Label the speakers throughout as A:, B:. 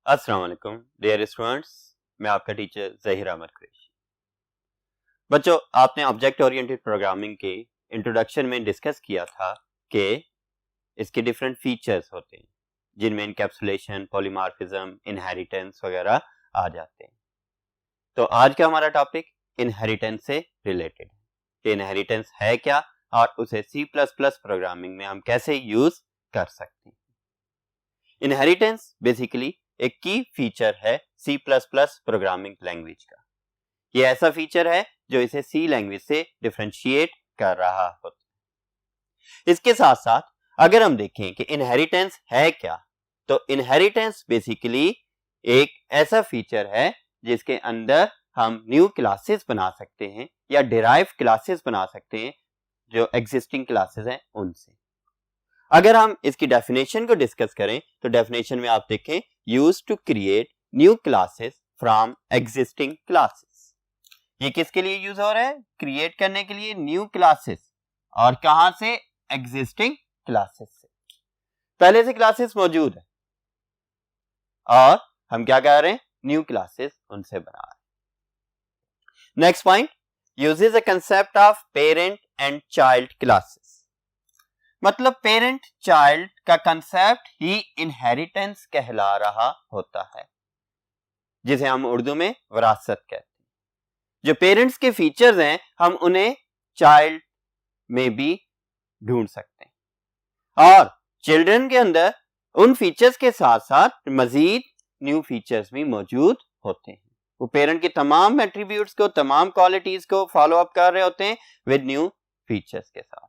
A: अस्सलाम वालेकुम dear students, मैं आपका टीचर ज़हीर अहमद कुरैशी। बच्चों, आपने ऑब्जेक्ट ओरिएंटेड प्रोग्रामिंग के इंट्रोडक्शन में डिस्कस किया था कि इसके डिफरेंट फीचर्स होते हैं जिनमें इनकैप्सुलेशन, पॉलीमॉर्फिज्म, इनहेरिटेंस वगैरह आ जाते हैं। तो आज का हमारा टॉपिक इनहेरिटेंस से रिलेटेड है कि इनहेरिटेंस है क्या और उसे C++ प्रोग्रामिंग में हम कैसे यूज कर सकते हैं। इनहेरिटेंस बेसिकली एक की फीचर है C++ प्रोग्रामिंग लैंग्वेज का। ये ऐसा फीचर है जो इसे C लैंग्वेज से डिफरेंशिएट कर रहा होता है। इसके साथ साथ अगर हम देखें कि इनहेरिटेंस है क्या, तो इनहेरिटेंस बेसिकली एक ऐसा फीचर है जिसके अंदर हम न्यू क्लासेस बना सकते हैं या डिराइव क्लासेस बना सकते हैं जो एग्जिस्टिंग क्लासेस हैं उनसे। अगर हम इसकी डेफिनेशन को डिस्कस करें तो डेफिनेशन में आप देखें, use to create new classes from existing classes. ये किसके लिए यूज हो रहा है? क्रिएट करने के लिए न्यू क्लासेस। और कहां से? एग्जिस्टिंग क्लासेस से। पहले से क्लासेस मौजूद है और हम क्या कर रहे हैं? न्यू क्लासेस उनसे बना रहे हैं। Next point, uses a concept of parent and child classes. मतलब पेरेंट चाइल्ड का कंसेप्ट ही इनहेरिटेंस कहला रहा होता है, जिसे हम उर्दू में विरासत कहते हैं। जो पेरेंट्स के फीचर्स हैं हम उन्हें चाइल्ड में भी ढूंढ सकते हैं और चिल्ड्रन के अंदर उन फीचर्स के साथ साथ मजीद न्यू फीचर्स भी मौजूद होते हैं। वो पेरेंट के तमाम एट्रीब्यूट्स को, तमाम क्वालिटीज को फॉलो अप कर रहे होते हैं विद न्यू फीचर्स के साथ।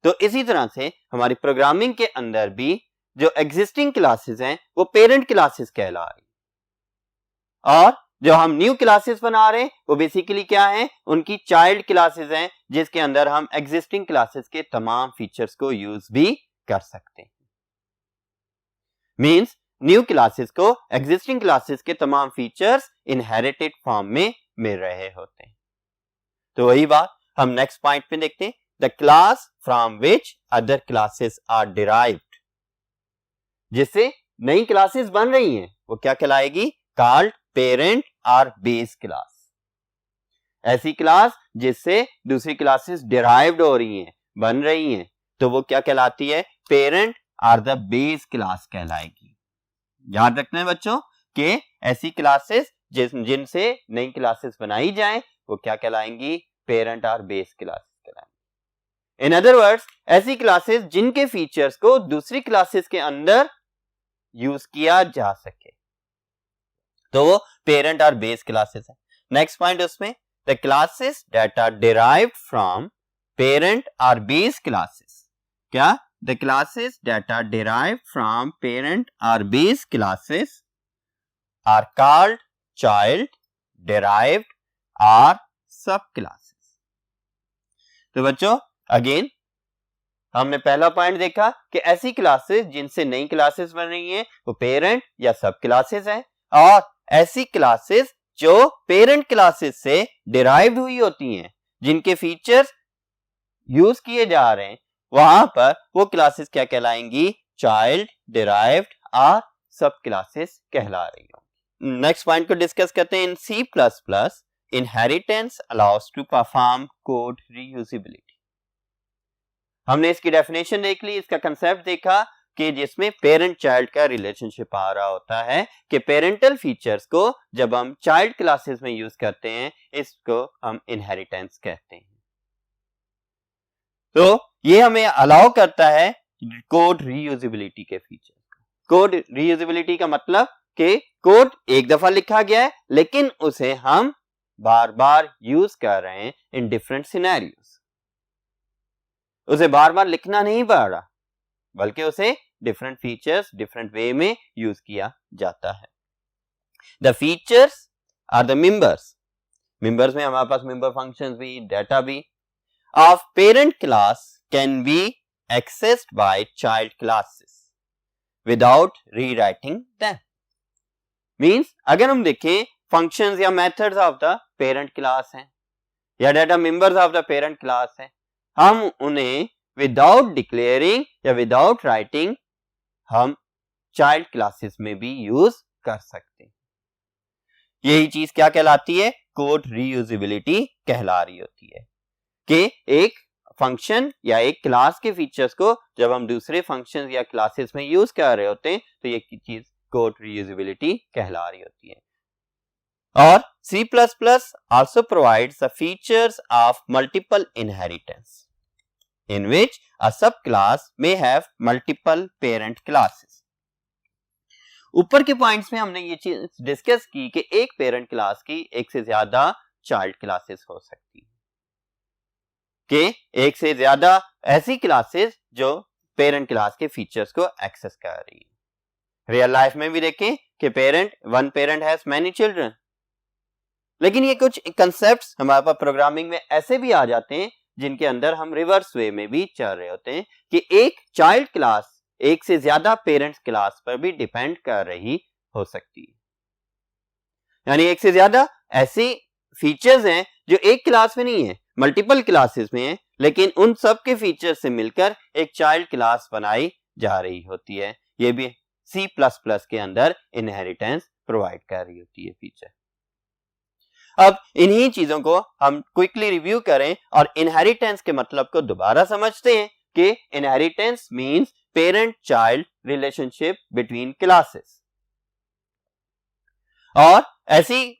A: तो इसी तरह से हमारी प्रोग्रामिंग के अंदर भी जो एग्जिस्टिंग क्लासेस हैं वो पेरेंट क्लासेस कहला रही, और जो हम न्यू क्लासेस बना रहे हैं वो बेसिकली क्या है? उनकी चाइल्ड क्लासेस हैं जिसके अंदर हम एग्जिस्टिंग क्लासेस के तमाम फीचर्स को यूज भी कर सकते हैं। मींस न्यू क्लासेस को एग्जिस्टिंग क्लासेस के तमाम फीचर्स इनहेरिटेड फॉर्म में मिल रहे होते हैं। तो वही बात हम नेक्स्ट पॉइंट पे देखते हैं, the class from which other classes are derived. जिससे नई क्लासेस बन रही हैं वो क्या कहलाएगी? कॉल्ड पेरेंट और बेस क्लास। ऐसी क्लास जिससे दूसरी क्लासेस डिराइव्ड हो रही हैं, बन रही हैं, तो वो क्या कहलाती है? पेरेंट और द बेस क्लास कहलाएगी। याद रखना है बच्चों कि ऐसी क्लासेस जिनसे नई क्लासेस बनाई जाएं वो क्या कहलाएंगी? पेरेंट और बेस क्लास कहलाएंगी। इन अदर वर्ड्स, ऐसी क्लासेस जिनके फीचर्स को दूसरी क्लासेस के अंदर यूज किया जा सके, तो वो पेरेंट और बेस क्लासेस है। नेक्स्ट पॉइंट उसमें, the classes that are derived from parent और बेस क्लासेस। क्या? The classes that are derived from parent और base classes are called child, derived और सब क्लासेस। तो बच्चों अगेन हमने पहला पॉइंट देखा कि ऐसी क्लासेस जिनसे नई क्लासेस बन रही हैं वो पेरेंट या सब क्लासेस हैं, और ऐसी क्लासेस जो पेरेंट क्लासेस से डिराइव्ड हुई होती हैं, जिनके फीचर्स यूज किए जा रहे हैं, वहां पर वो क्लासेस क्या कहलाएंगी? चाइल्ड, डिराइव्ड और सब क्लासेस कहला रही होंगी। नेक्स्ट पॉइंट को डिस्कस करते हैं। In C++, inheritance allows to perform code reusability. हमने इसकी डेफिनेशन देख ली, इसका कंसेप्ट देखा कि जिसमें पेरेंट चाइल्ड का रिलेशनशिप आ रहा होता है कि पेरेंटल फीचर्स को जब हम चाइल्ड क्लासेस में यूज करते हैं इसको हम इनहेरिटेंस कहते हैं। तो ये हमें अलाउ करता है कोड रीयूजेबिलिटी के फीचर। कोड रीयूजेबिलिटी का मतलब कि कोड एक दफा लिखा गया है लेकिन उसे हम बार बार यूज कर रहे हैं इन डिफरेंट सिनेरियोस। उसे बार बार लिखना नहीं पड़ रहा बल्कि उसे डिफरेंट फीचर्स डिफरेंट वे में यूज किया जाता है। The features are the members. Members में हमारे पास मेंबर फंक्शंस भी, डाटा भी of parent class can be accessed by child classes without rewriting them. Means अगर हम देखें फंक्शंस या methods of the parent class हैं या data members of the parent class हैं, हम उन्हें विदाउट डिक्लेयरिंग या विदाउट राइटिंग हम चाइल्ड क्लासेस में भी यूज कर सकते हैं। यही चीज क्या कहलाती है? कोड रीयूजेबिलिटी कहला रही होती है कि एक फंक्शन या एक क्लास के फीचर्स को जब हम दूसरे फंक्शंस या क्लासेस में यूज कर रहे होते हैं तो ये चीज कोड रीयूजेबिलिटी कहला रही होती है। और C++ also provides the features of multiple inheritance in which a subclass may have multiple parent classes. ऊपर के पॉइंट्स में हमने ये चीज डिस्कस की कि एक पेरेंट क्लास की एक से ज्यादा चाइल्ड क्लासेस हो सकती है, कि एक से ज्यादा ऐसी क्लासेस जो पेरेंट क्लास के फीचर्स को एक्सेस कर रही है। रियल लाइफ में भी देखें कि one parent has many children, लेकिन ये कुछ कंसेप्ट्स हमारे पास प्रोग्रामिंग में ऐसे भी आ जाते हैं जिनके अंदर हम रिवर्स वे में भी चल रहे होते हैं कि एक चाइल्ड क्लास एक से ज्यादा पेरेंट्स क्लास पर भी डिपेंड कर रही हो सकती है। यानी एक से ज्यादा ऐसी फीचर्स हैं जो एक क्लास में नहीं है, मल्टीपल क्लासेस में है, लेकिन उन सब के फीचर्स से मिलकर एक चाइल्ड क्लास बनाई जा रही होती है। ये भी C++ के अंदर इनहेरिटेंस प्रोवाइड कर रही होती है फीचर। अब इन्हीं चीजों को हम क्विकली रिव्यू करें और इनहेरिटेंस के मतलब को दोबारा समझते हैं कि inheritance means parent child relationship between classes, और ऐसी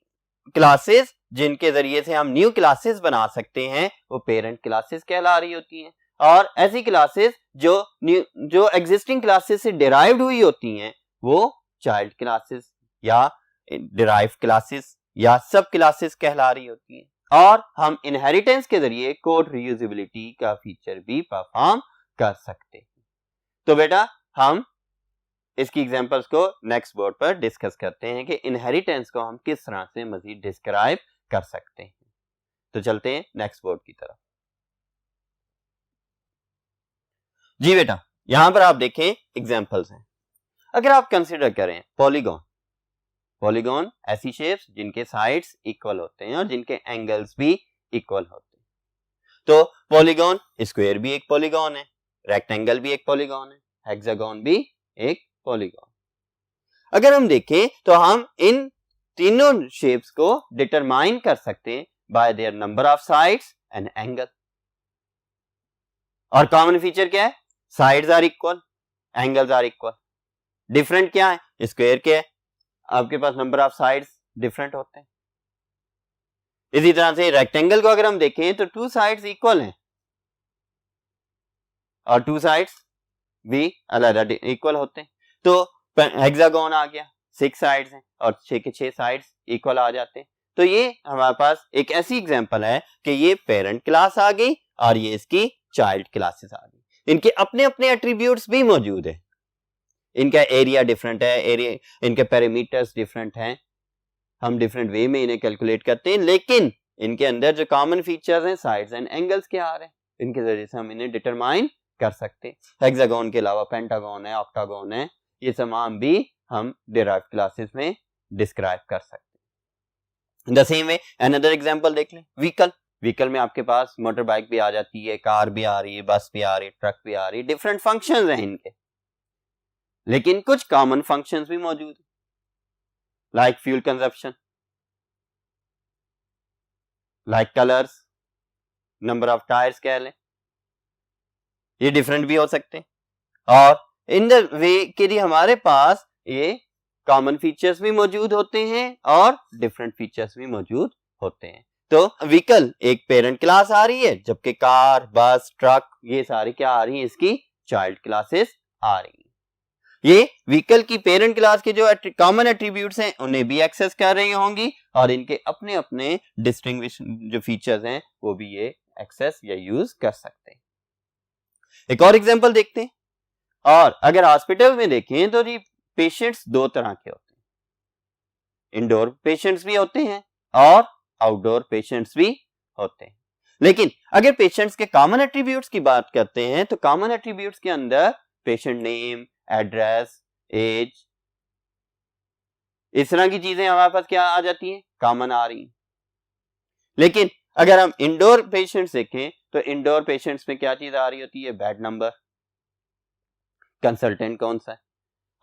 A: क्लासेस जिनके जरिए से हम न्यू क्लासेस बना सकते हैं वो पेरेंट क्लासेस कहला रही होती हैं, और ऐसी क्लासेस जो एग्जिस्टिंग क्लासेस से डिराइव्ड हुई होती हैं वो चाइल्ड क्लासेस या डिराइव क्लासेस या सब क्लासेस कहला रही होती हैं। और हम इनहेरिटेंस के जरिए कोड रीयूजेबिलिटी का फीचर भी परफॉर्म कर सकते हैं। तो बेटा हम इसकी एग्जांपल्स को नेक्स्ट बोर्ड पर डिस्कस करते हैं कि इनहेरिटेंस को हम किस तरह से मजीद डिस्क्राइब कर सकते हैं। तो चलते हैं नेक्स्ट बोर्ड की तरफ। जी बेटा, यहां पर आप देखें एग्जांपल्स हैं। अगर आप कंसीडर करें पॉलीगॉन ऐसी शेप्स जिनके साइड्स इक्वल होते हैं और जिनके एंगल्स भी इक्वल होते हैं। तो पॉलीगॉन, स्क्वायर भी एक पॉलीगॉन है, रेक्टेंगल भी एक पॉलीगॉन है, हेक्सागोन भी एक पॉलीगॉन। अगर हम देखें तो हम इन तीनों शेप्स को डिटरमाइन कर सकते हैं by their number of sides and angle. और कॉमन फीचर क्या है? Sides are equal, angles are equal. Different क्या है? स्क्वायर के आपके पास नंबर ऑफ साइड्स डिफरेंट होते हैं। इसी तरह से रेक्टेंगल को अगर हम देखें तो टू साइड्स इक्वल हैं और टू साइड्स भी अलग इक्वल होते हैं। तो हेक्सागोन आ गया, 6 साइड्स हैं और 6 के 6 साइड्स इक्वल आ जाते हैं। तो ये हमारे पास एक ऐसी एग्जांपल है कि ये पेरेंट क्लास आ गई और ये इसकी चाइल्ड क्लासेस आ गई। इनके अपने अपने एट्रीब्यूट्स भी मौजूद है, इनका एरिया डिफरेंट है, इनके पैरामीटर्स डिफरेंट हैं, हम डिफरेंट वे में इन्हें कैलकुलेट करते हैं, लेकिन इनके अंदर जो कॉमन फीचर्स हैं साइड्स एंड एंगल्स के आ रहे हैं, इनके जरिए से हम इन्हें डिटरमाइन कर सकते हैं। हेक्सागोन के अलावा पेंटागोन है, ऑक्टागोन है, ये तमाम भी हम डिराइव क्लासेस में डिस्क्राइब कर सकते हैं। The same way another example देख लें, व्हीकल में आपके पास मोटर बाइक भी आ जाती है, कार भी आ रही है, बस भी आ रही है, ट्रक भी आ रही है, डिफरेंट फंक्शंस हैं इनके, लेकिन कुछ कॉमन फंक्शंस भी मौजूद है, like fuel consumption, like colours, number of tyres कह लें, ये डिफरेंट भी हो सकते हैं। और इन द वे के लिए हमारे पास ये कॉमन फीचर्स भी मौजूद होते हैं और डिफरेंट फीचर्स भी मौजूद होते हैं। तो व्हीकल एक पेरेंट क्लास आ रही है, जबकि कार, बस, ट्रक ये सारी क्या आ रही है? इसकी चाइल्ड क्लासेस आ रही है। ये व्हीकल की पेरेंट क्लास के जो कॉमन एट्रीब्यूट्स हैं उन्हें भी एक्सेस कर रही होंगी और इनके अपने अपने डिस्टिंग्विश जो फीचर्स हैं वो भी ये एक्सेस या यूज कर सकते हैं। एक और एग्जांपल देखते हैं। और अगर हॉस्पिटल में देखें तो जी पेशेंट्स दो तरह के होते हैं, इंडोर पेशेंट्स भी होते हैं और आउटडोर पेशेंट्स भी होते हैं। लेकिन अगर पेशेंट्स के कॉमन एट्रीब्यूट्स की बात करते हैं तो कॉमन एट्रीब्यूट्स के अंदर पेशेंट नेम, एड्रेस, एज, इस तरह की चीजें हमारे पास क्या आ जाती हैं? कॉमन आ रही हैं। लेकिन अगर हम इंडोर पेशेंट्स देखें तो इंडोर पेशेंट्स में क्या चीज आ रही होती है? बेड नंबर, कंसल्टेंट कौन सा है,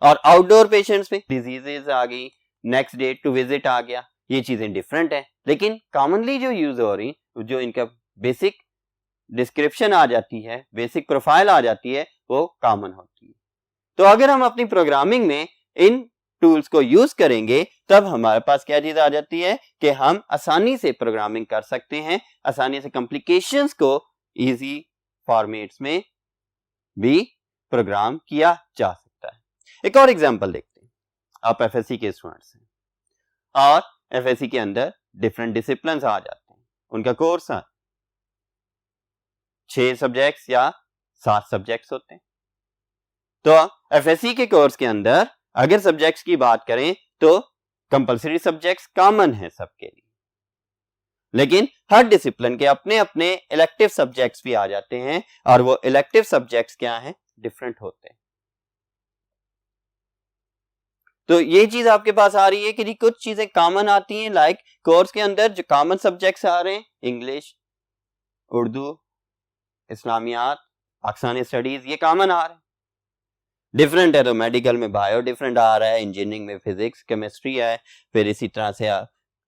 A: और आउटडोर पेशेंट्स में डिजीजेज आ गई, नेक्स्ट डे टू विजिट आ गया, ये चीजें डिफरेंट है, लेकिन कॉमनली जो यूज हो रही, जो इनका बेसिक डिस्क्रिप्शन आ जाती है, बेसिक प्रोफाइल आ जाती है, वो कॉमन होती है। तो अगर हम अपनी प्रोग्रामिंग में इन टूल्स को यूज करेंगे तब हमारे पास क्या चीज आ जाती है कि हम आसानी से प्रोग्रामिंग कर सकते हैं, आसानी से कॉम्प्लिकेशंस को इजी फॉर्मेट्स में भी प्रोग्राम किया जा सकता है। एक और एग्जांपल देखते हैं। आप एफएससी के स्टूडेंट्स हैं और एफएससी के अंदर डिफरेंट डिसिप्लिन्स आ जाते हैं, उनका कोर्स 6 सब्जेक्ट्स या 7 सब्जेक्ट्स होते हैं। तो एफएससी के कोर्स के अंदर अगर सब्जेक्ट्स की बात करें तो कंपलसरी सब्जेक्ट्स कॉमन है सबके लिए, लेकिन हर डिसिप्लिन के अपने अपने इलेक्टिव सब्जेक्ट्स भी आ जाते हैं और वो इलेक्टिव सब्जेक्ट्स क्या हैं, डिफरेंट होते हैं। तो ये चीज आपके पास आ रही है कि कुछ चीजें कॉमन आती हैं, लाइक कोर्स के अंदर जो कॉमन सब्जेक्ट्स आ रहे हैं, इंग्लिश, उर्दू, इस्लामियात, पाकिस्तानी स्टडीज, ये कॉमन आ रहे हैं। डिफरेंट है तो मेडिकल में बायो डिफरेंट आ रहा है, इंजीनियरिंग में फिजिक्स, केमिस्ट्री है, फिर इसी तरह से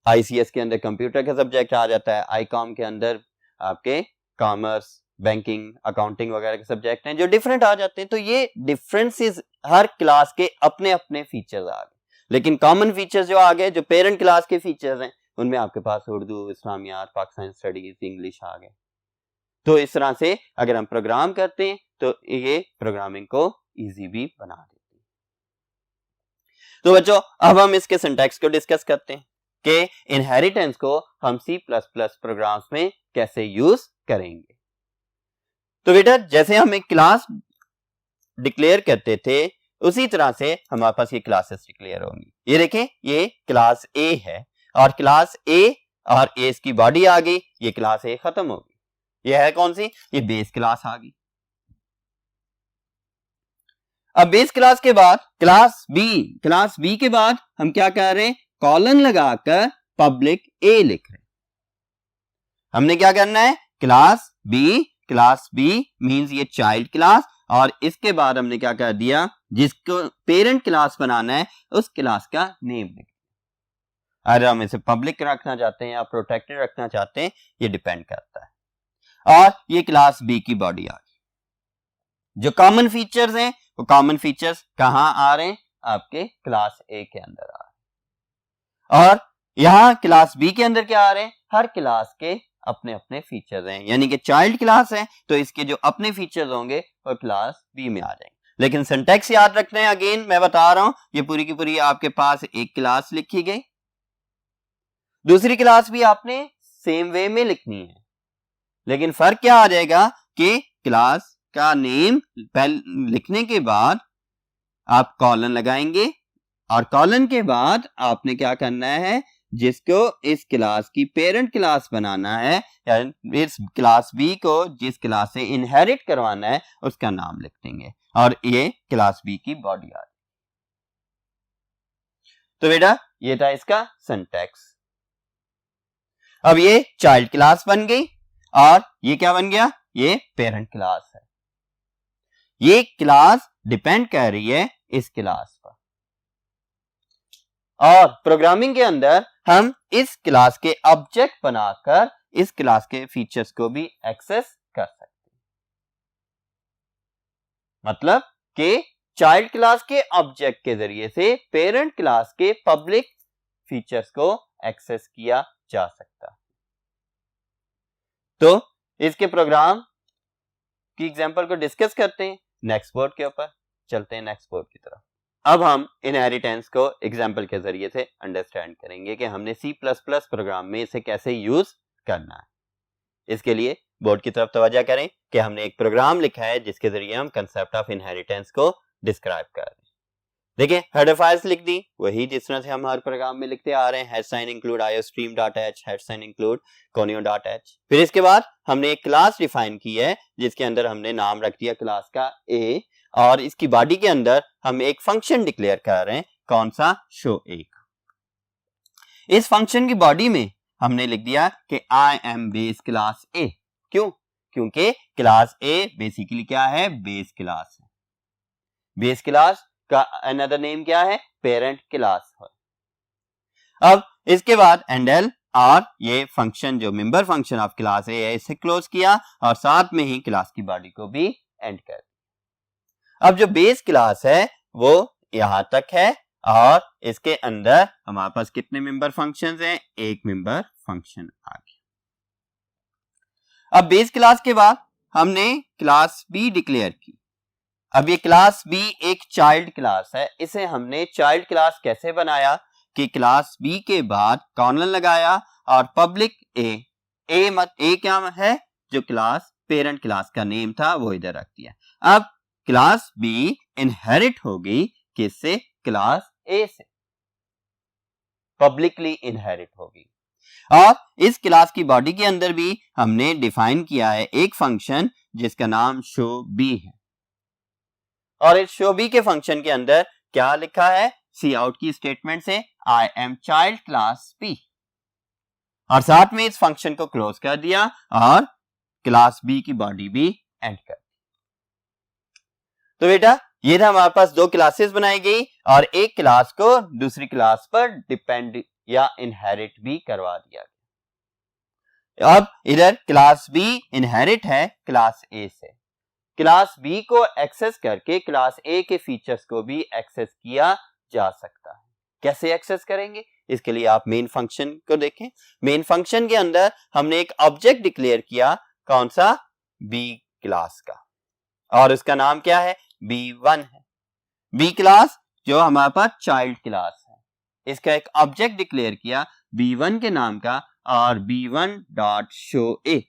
A: आईसीएस के अंदर कंप्यूटर का सब्जेक्ट आ जाता है, आईकॉम के अंदर आपके कॉमर्स, बैंकिंग, अकाउंटिंग वगैरह के सब्जेक्ट हैं जो डिफरेंट आ जाते हैं। तो ये डिफरेंसेस हर क्लास के अपने अपने फीचर्स आ गए, लेकिन कॉमन फीचर्स जो आ गए, जो पेरेंट क्लास के फीचर्स हैं, उनमें आपके पास उर्दू, इस्लामियात, पाकिस्तानी स्टडीज, इंग्लिश आ गए। तो इस तरह से अगर हम प्रोग्राम करते हैं तो ये प्रोग्रामिंग को इजी भी बना देती है। तो बच्चों अब हम इसके सिंटैक्स को डिस्कस करते हैं कि इनहेरिटेंस को हम C++ प्रोग्राम्स में कैसे यूज करेंगे। तो बेटा जैसे हम एक क्लास डिक्लेयर करते थे उसी तरह से हमारे पास ये क्लासेस डिक्लेयर होंगी। ये देखें, ये क्लास A है और क्लास A और A की बॉडी आ गई, ये क्लास A खत्म होगी। ये है कौन सी, ये बेस क्लास आ गई। अब बेस क्लास के बाद क्लास बी के बाद हम क्या कर रहे हैं, कॉलन लगाकर पब्लिक A लिख रहे हैं। हमने क्या करना है, क्लास बी मींस ये चाइल्ड क्लास, और इसके बाद हमने क्या कर दिया, जिसको पेरेंट क्लास बनाना है उस क्लास का नेम लिख दिया। अगर हम इसे पब्लिक रखना चाहते हैं या प्रोटेक्टेड रखना चाहते हैं, ये डिपेंड करता है। और ये क्लास बी की बॉडी आ गई। जो कॉमन फीचर्स हैं वो कॉमन फीचर्स कहां आ रहे हैं, आपके क्लास ए के अंदर आ रहे हैं। और यहां क्लास बी के अंदर क्या आ रहे हैं, हर क्लास के अपने अपने फीचर्स हैं, यानी कि चाइल्ड क्लास है तो इसके जो अपने फीचर्स होंगे वो क्लास बी में आ जाएंगे। लेकिन सिंटैक्स याद रखना है, अगेन मैं बता रहा हूं, ये पूरी की पूरी आपके पास एक क्लास लिखी गई, दूसरी क्लास भी आपने सेम वे में लिखनी है, लेकिन फर्क क्या आ जाएगा कि क्लास का नेम लिखने के बाद आप कॉलन लगाएंगे और कॉलन के बाद आपने क्या करना है, जिसको इस क्लास की पेरेंट क्लास बनाना है या इस क्लास बी को जिस क्लास से इनहेरिट करवाना है उसका नाम लिख देंगे और ये क्लास बी की बॉडी आ जाएगी। तो बेटा ये था इसका सिंटैक्स। अब ये चाइल्ड क्लास बन गई और ये क्या बन गया, ये पेरेंट क्लास है। ये क्लास डिपेंड कर रही है इस क्लास पर, और प्रोग्रामिंग के अंदर हम इस क्लास के ऑब्जेक्ट बनाकर इस क्लास के फीचर्स को भी एक्सेस कर सकते हैं। मतलब कि चाइल्ड क्लास के ऑब्जेक्ट के जरिए से पेरेंट क्लास के पब्लिक फीचर्स को एक्सेस किया जा सकता है। तो इसके प्रोग्राम की एग्जांपल को डिस्कस करते हैं, नेक्स्ट बोर्ड के ऊपर चलते हैं, नेक्स्ट बोर्ड की तरफ। अब हम इनहेरिटेंस को एग्जांपल के जरिए से अंडरस्टैंड करेंगे कि हमने C++ प्रोग्राम में इसे कैसे यूज करना है। इसके लिए बोर्ड की तरफ तवज्जो करें कि हमने एक प्रोग्राम लिखा है जिसके जरिए हम कंसेप्ट ऑफ इनहेरिटेंस को डिस्क्राइब कर रहे हैं। देखिए हेडर फाइल्स लिख दी, वही जिस तरह से हम हर प्रोग्राम में लिखते आ रहे हैं, head include iostream.h, head include conio.h। फिर इसके बाद हमने एक क्लास डिफाइन की है जिसके अंदर हमने नाम रख दिया क्लास का A, और इसकी बॉडी के अंदर हम एक फंक्शन डिक्लेयर कर रहे हैं, कौन सा, शो A। इस फंक्शन की बॉडी में हमने लिख दिया कि I am base class A। क्यों, क्योंकि क्लास A बेसिकली क्या है, बेस क्लास है। बेस क्लास का अनदर नेम क्या है, पेरेंट क्लास है। अब इसके बाद एंडल और ये फंक्शन जो मेंबर फंक्शन ऑफ क्लास ए है इसे क्लोज किया और साथ में ही क्लास की बॉडी को भी एंड कर दिया। अब जो बेस क्लास है वो यहां तक है और इसके अंदर हमारे पास कितने मेंबर फंक्शंस हैं, एक मेंबर फंक्शन आ गया। अब बेस क्लास के बाद हमने क्लास बी डिक्लेयर की। अब ये क्लास बी एक चाइल्ड क्लास है, इसे हमने चाइल्ड क्लास कैसे बनाया कि क्लास बी के बाद कॉलन लगाया और पब्लिक ए क्या है, जो क्लास पेरेंट क्लास का नेम था वो इधर रख दिया। अब क्लास बी इनहेरिट होगी किससे, क्लास ए से, पब्लिकली इनहेरिट होगी। और इस क्लास की बॉडी के अंदर भी हमने डिफाइन किया है एक फंक्शन जिसका नाम शो बी है। और इस शो बी के फंक्शन के अंदर क्या लिखा है, सी आउट की स्टेटमेंट से I am child class B, और साथ में इस फंक्शन को क्लोज कर दिया और क्लास बी की बॉडी भी एंड कर दी। तो बेटा ये था हमारे पास दो क्लासेस बनाई गई और एक क्लास को दूसरी क्लास पर डिपेंड या इनहेरिट भी करवा दिया गया। अब इधर क्लास बी इनहेरिट है क्लास ए से, क्लास बी को एक्सेस करके क्लास ए के फीचर्स को भी एक्सेस किया जा सकता है। कैसे एक्सेस करेंगे, इसके लिए आप मेन फंक्शन को देखें। मेन फंक्शन के अंदर हमने एक ऑब्जेक्ट डिक्लेयर किया, कौन सा, बी क्लास का, और उसका नाम क्या है, B1 है। बी क्लास जो हमारे पास चाइल्ड क्लास है, इसका एक ऑब्जेक्ट डिक्लेयर किया B1 के नाम का और B1 डॉट शो ए।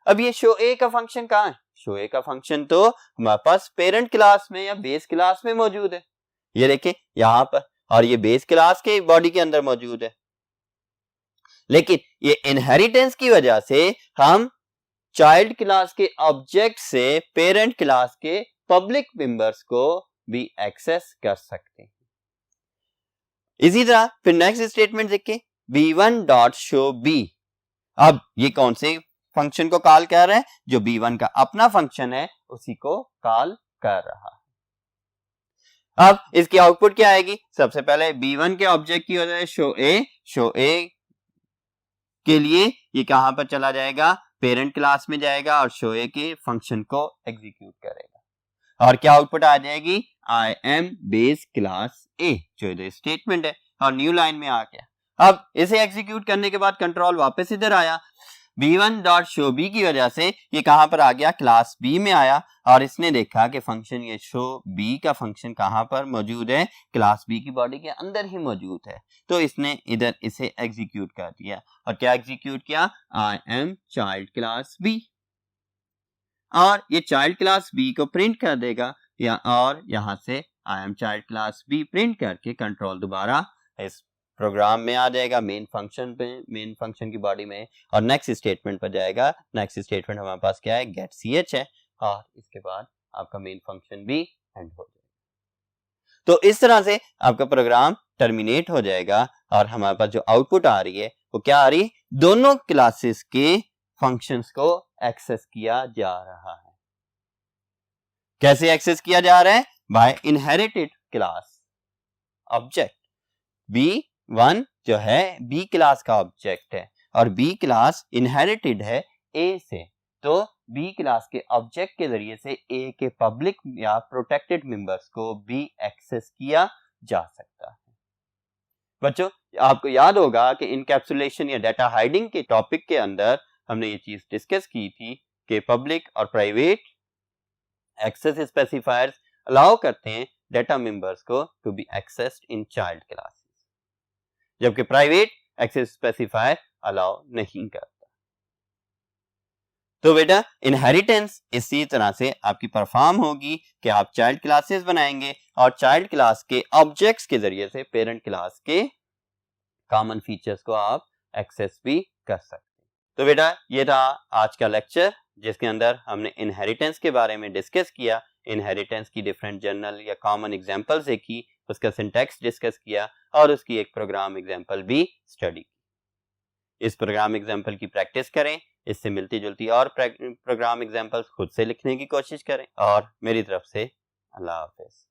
A: अब ये शो ए का फंक्शन कहां है, शो ए का फंक्शन तो हमारे पास पेरेंट क्लास में या बेस क्लास में मौजूद है, ये देखिए यहां पर, और ये बेस क्लास के बॉडी के अंदर मौजूद है। लेकिन ये इनहेरिटेंस की वजह से हम चाइल्ड क्लास के ऑब्जेक्ट से पेरेंट क्लास के पब्लिक मेंबर्स को भी एक्सेस कर सकते हैं। इसी तरह फिर नेक्स्ट स्टेटमेंट देखिए, B1 डॉट शो बी। अब ये कौन से फंक्शन को कॉल कर रहा है, जो B1 का अपना फंक्शन है उसी को कॉल कर रहा है। अब इसकी आउटपुट क्या आएगी, सबसे पहले B1 के ऑब्जेक्ट की वजह से शो ए के लिए ये कहां पर चला जाएगा, पेरेंट क्लास में जाएगा और शो ए के फंक्शन को एग्जीक्यूट करेगा और क्या आउटपुट आ जाएगी, आई एम बेस क्लास ए, जो इधर स्टेटमेंट है और न्यू लाइन में आ गया। अब इसे एग्जीक्यूट करने के बाद कंट्रोल वापस इधर आया, B1 डॉट शो बी की वजह से ये कहां पर आ गया, क्लास बी में आया और इसने देखा कि फंक्शन ये शो बी का फंक्शन कहां पर मौजूद है, क्लास बी की बॉडी के अंदर ही मौजूद है। तो इसने इधर इसे एग्जीक्यूट कर दिया और क्या एग्जीक्यूट किया, I am child class B, और ये चाइल्ड क्लास बी को प्रिंट कर देगा या, और यहां से I am child class B print करके कंट्रोल दोबारा इस प्रोग्राम में आ जाएगा, मेन फंक्शन पे, मेन फंक्शन की बॉडी में, और नेक्स्ट स्टेटमेंट पर जाएगा। नेक्स्ट स्टेटमेंट हमारे पास क्या है, गेट ch है, और इसके बाद आपका मेन फंक्शन भी एंड हो जाएगा। तो इस तरह से आपका प्रोग्राम टर्मिनेट हो जाएगा और हमारे पास जो आउटपुट आ रही है वो क्या आ रही है, दोनों क्लासेस के फंक्शंस को एक्सेस किया जा रहा है। कैसे एक्सेस किया जा रहा है, bye inherited class object. B1 जो है बी क्लास का ऑब्जेक्ट है और बी क्लास इनहेरिटेड है ए से, तो बी क्लास के ऑब्जेक्ट के जरिए से ए के पब्लिक या प्रोटेक्टेड मेंबर्स को भी एक्सेस किया जा सकता है। बच्चों आपको याद होगा कि इनकैप्सुलेशन या डाटा हाइडिंग के टॉपिक के अंदर हमने ये चीज डिस्कस की थी कि पब्लिक और प्राइवेट एक्सेस स्पेसिफायर्स अलाउ करते हैं डाटा मेंबर्स को to be accessed in child classes, जबकि प्राइवेट एक्सेस स्पेसिफायर अलाउ नहीं करता। तो बेटा इनहेरिटेंस इसी तरह से आपकी परफॉर्म होगी कि आप चाइल्ड क्लासेस बनाएंगे और चाइल्ड क्लास के ऑब्जेक्ट्स के जरिए से पेरेंट क्लास के कॉमन फीचर्स को आप एक्सेस भी कर सकते हैं। तो बेटा ये था आज का लेक्चर जिसके अंदर हमने इनहेरिटेंस के बारे में डिस्कस किया, इनहेरिटेंस की डिफरेंट जनरल या कॉमन एग्जांपल देखी, उसका सिंटैक्स डिस्कस किया और उसकी एक प्रोग्राम एग्जांपल भी स्टडी की। इस प्रोग्राम एग्जांपल की प्रैक्टिस करें, इससे मिलती जुलती और प्रोग्राम एग्जांपल्स खुद से लिखने की कोशिश करें, और मेरी तरफ से अल्लाह हाफिज।